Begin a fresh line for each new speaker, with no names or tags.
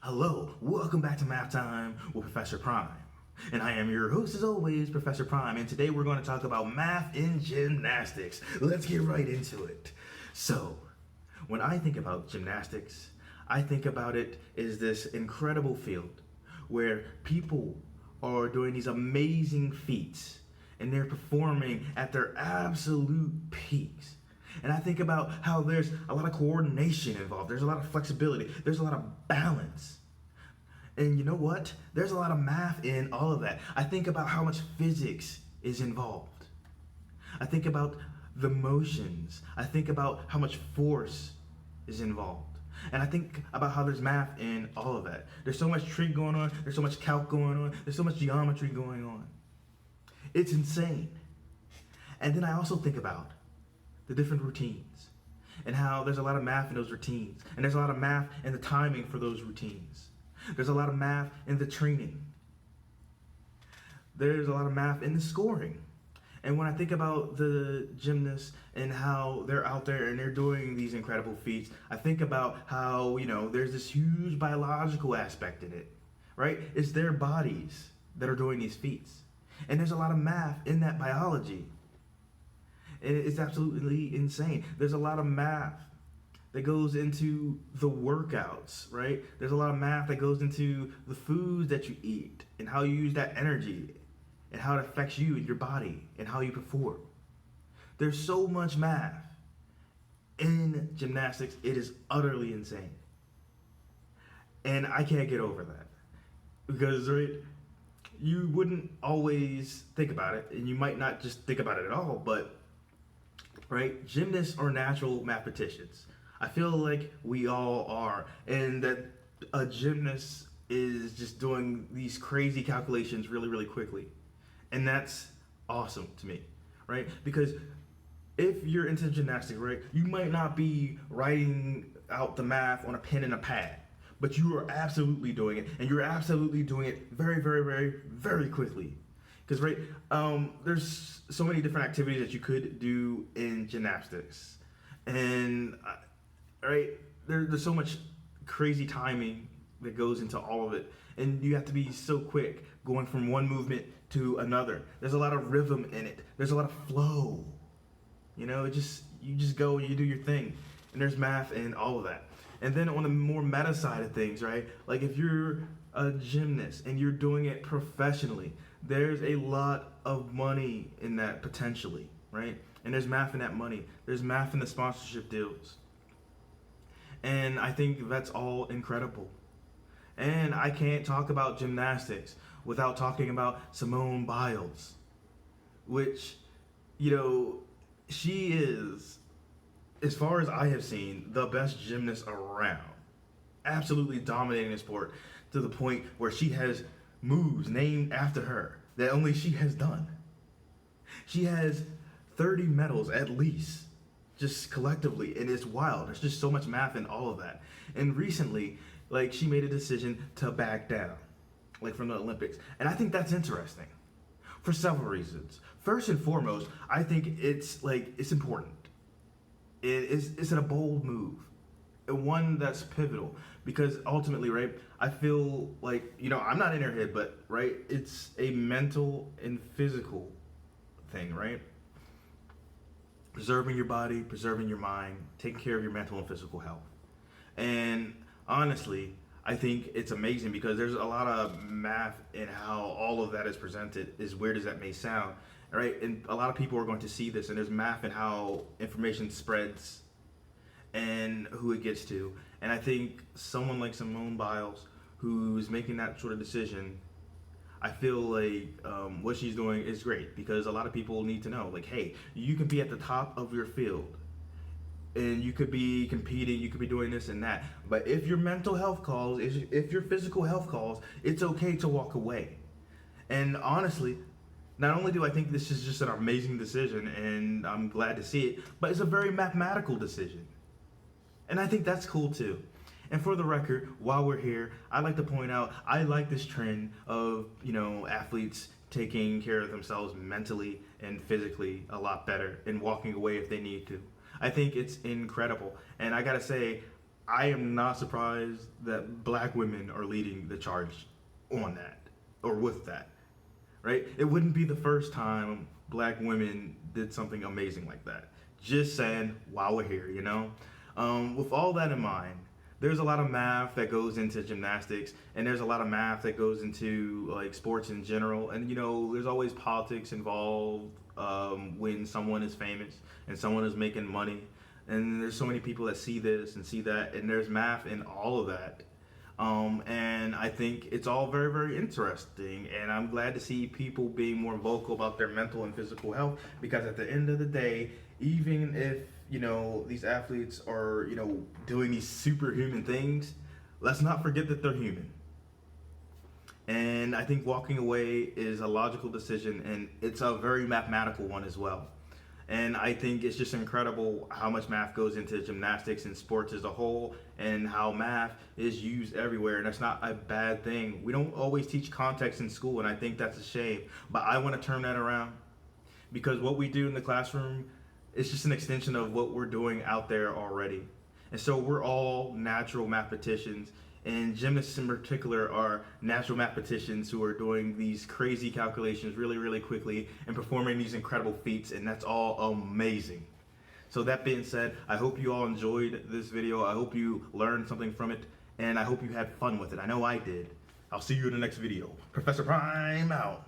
Hello, welcome back to Math Time with Professor Prime. And I am your host as always, Professor Prime, and today we're going to talk about math in gymnastics. Let's get right into it. So, when I think about gymnastics, I think about it as this incredible field where people are doing these amazing feats and they're performing at their absolute peaks. And I think about how there's a lot of coordination involved, there's a lot of flexibility, there's a lot of balance. And you know what? There's a lot of math in all of that. I think about how much physics is involved. I think about the motions. I think about how much force is involved. And I think about how there's math in all of that. There's so much trig going on, there's so much calc going on, there's so much geometry going on. It's insane. And then I also think about the different routines and how there's a lot of math in those routines. And there's a lot of math in the timing for those routines. There's a lot of math in the training. There's a lot of math in the scoring. And when I think about the gymnasts and how they're out there and they're doing these incredible feats, I think about how, there's this huge biological aspect in it, right? It's their bodies that are doing these feats. And there's a lot of math in that biology. And it's absolutely insane. There's a lot of math that goes into the workouts, right? There's a lot of math that goes into the foods that you eat and how you use that energy and how it affects you and your body and how you perform. There's so much math in gymnastics, it is utterly insane. And I can't get over that. Because, right, you wouldn't always think about it, and you might not just think about it at all, but, right, gymnasts are natural mathematicians. I feel like we all are, and that a gymnast is just doing these crazy calculations really, really quickly. And that's awesome to me, right? Because if you're into gymnastics, right, you might not be writing out the math on a pen and a pad, but you are absolutely doing it, and you're absolutely doing it very, very, very, very quickly. Because, right, there's so many different activities that you could do in gymnastics. And right, there's so much crazy timing that goes into all of it, and you have to be so quick going from one movement to another. There's a lot of rhythm in it. There's a lot of flow. You just go, you do your thing, and there's math in all of that. And then on the more meta side of things, right? Like if you're a gymnast and you're doing it professionally, there's a lot of money in that potentially, right? And there's math in that money. There's math in the sponsorship deals. And I think that's all incredible. And I can't talk about gymnastics without talking about Simone Biles, which, she is, as far as I have seen, the best gymnast around. Absolutely dominating the sport to the point where she has moves named after her that only she has done. She has 30 medals at least, just collectively, and it's wild. There's just so much math in all of that. And recently, she made a decision to back down, from the Olympics. And I think that's interesting for several reasons. First and foremost, I think it's important. It's a bold move, and one that's pivotal, because ultimately, right, I feel I'm not in her head, but, right, it's a mental and physical thing, right? Preserving your body, preserving your mind, taking care of your mental and physical health. And honestly, I think it's amazing because there's a lot of math in how all of that is presented, as weird as that may sound, right? And a lot of people are going to see this, and there's math in how information spreads and who it gets to. And I think someone like Simone Biles, who's making that sort of decision, I feel like what she's doing is great, because a lot of people need to know, hey, you can be at the top of your field and you could be competing, you could be doing this and that, but if your mental health calls, if your physical health calls, it's okay to walk away. And honestly, not only do I think this is just an amazing decision and I'm glad to see it, but it's a very mathematical decision. And I think that's cool too. And for the record, while we're here, I'd like to point out, I like this trend of, athletes taking care of themselves mentally and physically a lot better and walking away if they need to. I think it's incredible. And I gotta say, I am not surprised that black women are leading the charge on that or with that, right? It wouldn't be the first time black women did something amazing like that. Just saying, while we're here, you know? With all that in mind, there's a lot of math that goes into gymnastics, and there's a lot of math that goes into like sports in general. And you know, there's always politics involved when someone is famous and someone is making money. And there's so many people that see this and see that, and there's math in all of that. And I think it's all very, very interesting. And I'm glad to see people being more vocal about their mental and physical health because at the end of the day, even if, you know, these athletes are, you know, doing these superhuman things, let's not forget that they're human. And I think walking away is a logical decision and it's a very mathematical one as well. And I think it's just incredible how much math goes into gymnastics and sports as a whole and how math is used everywhere. And that's not a bad thing. We don't always teach context in school, and I think that's a shame. But I want to turn that around because what we do in the classroom is just an extension of what we're doing out there already. And so we're all natural mathematicians, and gymnasts in particular are natural mathematicians who are doing these crazy calculations really, really quickly and performing these incredible feats, and that's all amazing. So that being said, I hope you all enjoyed this video. I hope you learned something from it, and I hope you had fun with it. I know I did. I'll see you in the next video. Professor Prime out.